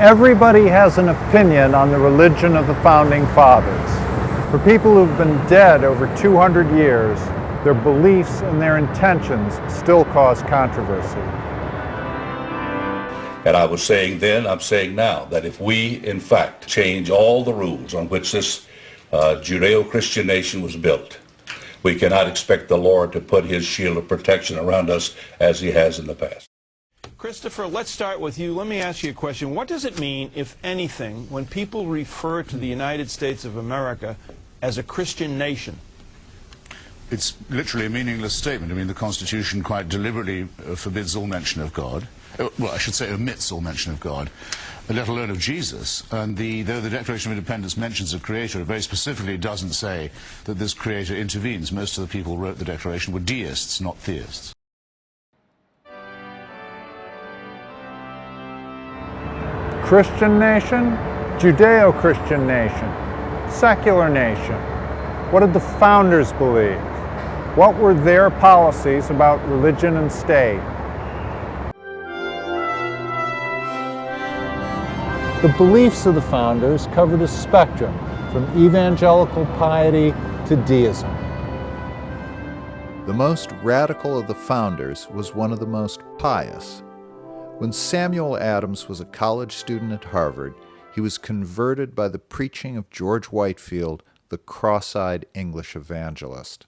Everybody has an opinion on the religion of the Founding Fathers. For people who've been dead over 200 years, their beliefs and their intentions still cause controversy. And I was saying then, I'm saying now, that if we, in fact, change all the rules on which this Judeo-Christian nation was built, we cannot expect the Lord to put his shield of protection around us as he has in the past. Christopher, let's start with you. Let me ask you a question. What does it mean, if anything, when people refer to the United States of America as a Christian nation? It's literally a meaningless statement. I mean, the Constitution quite deliberately forbids all mention of God. Well, I should say omits all mention of God, let alone of Jesus. And though the Declaration of Independence mentions a creator, it very specifically doesn't say that this creator intervenes. Most of the people who wrote the Declaration were deists, not theists. Christian nation, Judeo-Christian nation, secular nation. What did the founders believe? What were their policies about religion and state? The beliefs of the founders covered a spectrum from evangelical piety to deism. The most radical of the founders was one of the most pious. When Samuel Adams was a college student at Harvard, he was converted by the preaching of George Whitefield, the cross-eyed English evangelist.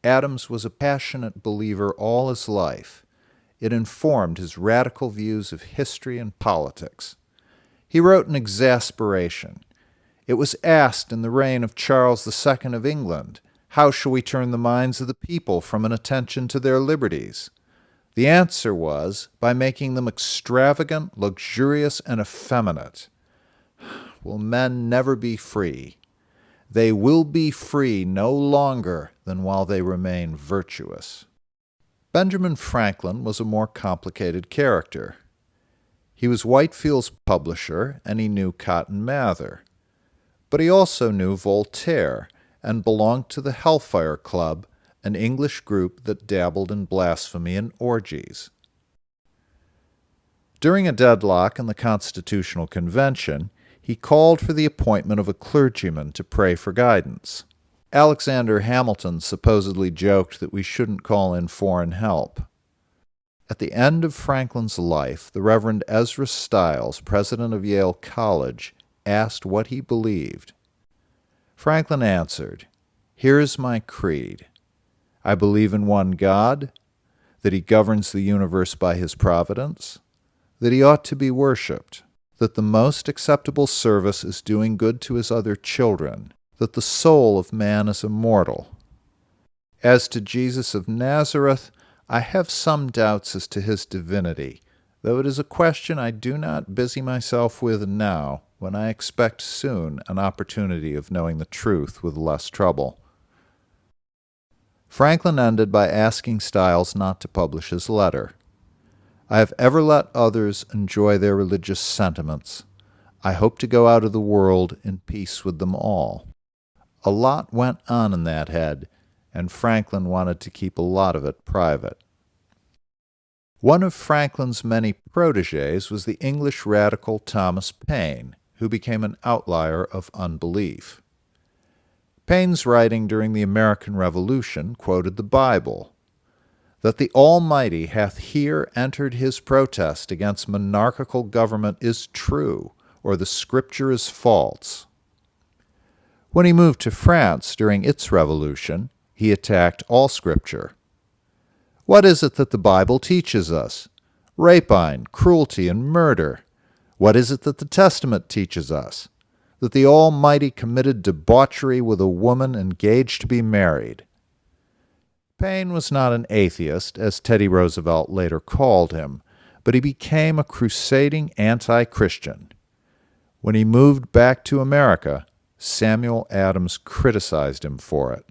Adams was a passionate believer all his life. It informed his radical views of history and politics. He wrote in exasperation. It was asked in the reign of Charles II of England, "How shall we turn the minds of the people from an attention to their liberties?" The answer was, by making them extravagant, luxurious, and effeminate. Will men never be free? They will be free no longer than while they remain virtuous. Benjamin Franklin was a more complicated character. He was Whitefield's publisher, and he knew Cotton Mather. But he also knew Voltaire, and belonged to the Hellfire Club, an English group that dabbled in blasphemy and orgies. During a deadlock in the Constitutional Convention, he called for the appointment of a clergyman to pray for guidance. Alexander Hamilton supposedly joked that we shouldn't call in foreign help. At the end of Franklin's life, the Reverend Ezra Stiles, president of Yale College, asked what he believed. Franklin answered, "Here is my creed. I believe in one God, that he governs the universe by his providence, that he ought to be worshipped, that the most acceptable service is doing good to his other children, that the soul of man is immortal. As to Jesus of Nazareth, I have some doubts as to his divinity, though it is a question I do not busy myself with now, when I expect soon an opportunity of knowing the truth with less trouble." Franklin ended by asking Stiles not to publish his letter. "I have ever let others enjoy their religious sentiments. I hope to go out of the world in peace with them all." A lot went on in that head, and Franklin wanted to keep a lot of it private. One of Franklin's many protégés was the English radical Thomas Paine, who became an outlier of unbelief. Paine's writing during the American Revolution quoted the Bible, "That the Almighty hath here entered his protest against monarchical government is true, or the Scripture is false." When he moved to France during its revolution, he attacked all Scripture. What is it that the Bible teaches us? Rapine, cruelty, and murder. What is it that the Testament teaches us? That the Almighty committed debauchery with a woman engaged to be married. Paine was not an atheist, as Teddy Roosevelt later called him, but he became a crusading anti-Christian. When he moved back to America, Samuel Adams criticized him for it.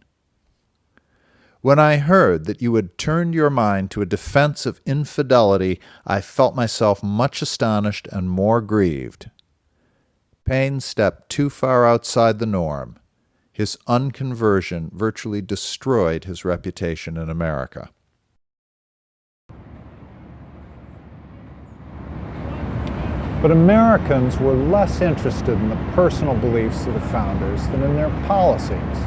"When I heard that you had turned your mind to a defense of infidelity, I felt myself much astonished and more grieved." Paine stepped too far outside the norm. His unconversion virtually destroyed his reputation in America. But Americans were less interested in the personal beliefs of the founders than in their policies.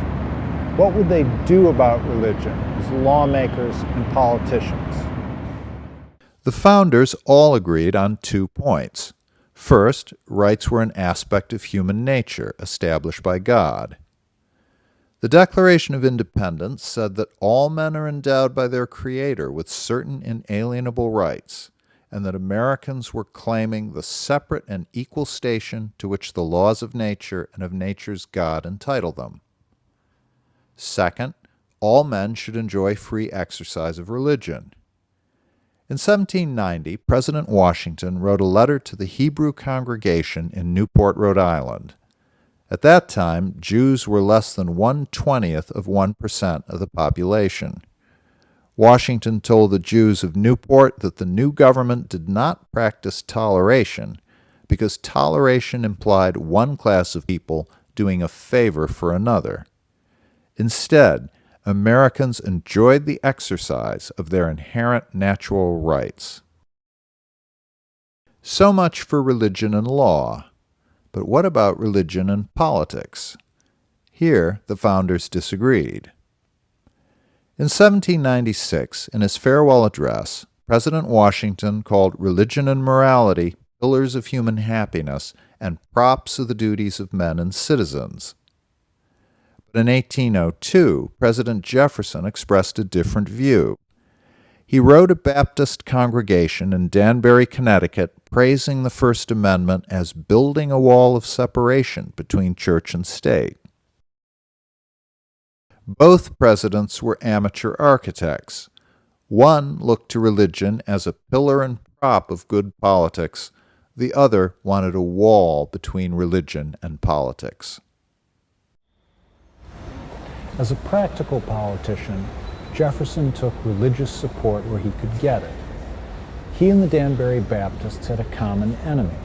What would they do about religion as lawmakers and politicians? The founders all agreed on 2 points. First, rights were an aspect of human nature established by God. The Declaration of Independence said that all men are endowed by their Creator with certain inalienable rights, and that Americans were claiming the separate and equal station to which the laws of nature and of nature's God entitle them. Second, all men should enjoy free exercise of religion. In 1790, President Washington wrote a letter to the Hebrew congregation in Newport, Rhode Island. At that time, Jews were less than 1/20th of 1% of the population. Washington told the Jews of Newport that the new government did not practice toleration because toleration implied one class of people doing a favor for another. Instead, Americans enjoyed the exercise of their inherent natural rights. So much for religion and law. But what about religion and politics? Here, the founders disagreed. In 1796, in his farewell address, President Washington called religion and morality pillars of human happiness and props of the duties of men and citizens. But in 1802, President Jefferson expressed a different view. He wrote a Baptist congregation in Danbury, Connecticut, praising the First Amendment as building a wall of separation between church and state. Both presidents were amateur architects. One looked to religion as a pillar and prop of good politics. The other wanted a wall between religion and politics. As a practical politician, Jefferson took religious support where he could get it. He and the Danbury Baptists had a common enemy.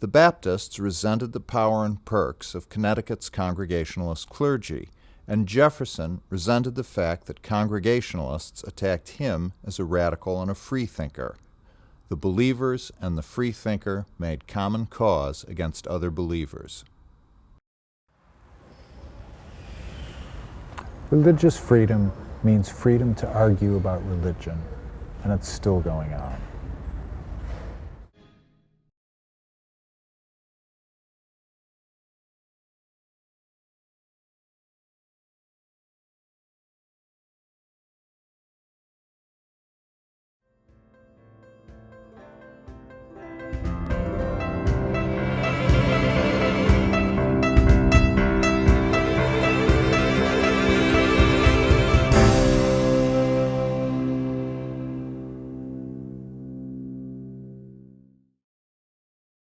The Baptists resented the power and perks of Connecticut's Congregationalist clergy, and Jefferson resented the fact that Congregationalists attacked him as a radical and a freethinker. The believers and the freethinker made common cause against other believers. Religious freedom means freedom to argue about religion, and it's still going on.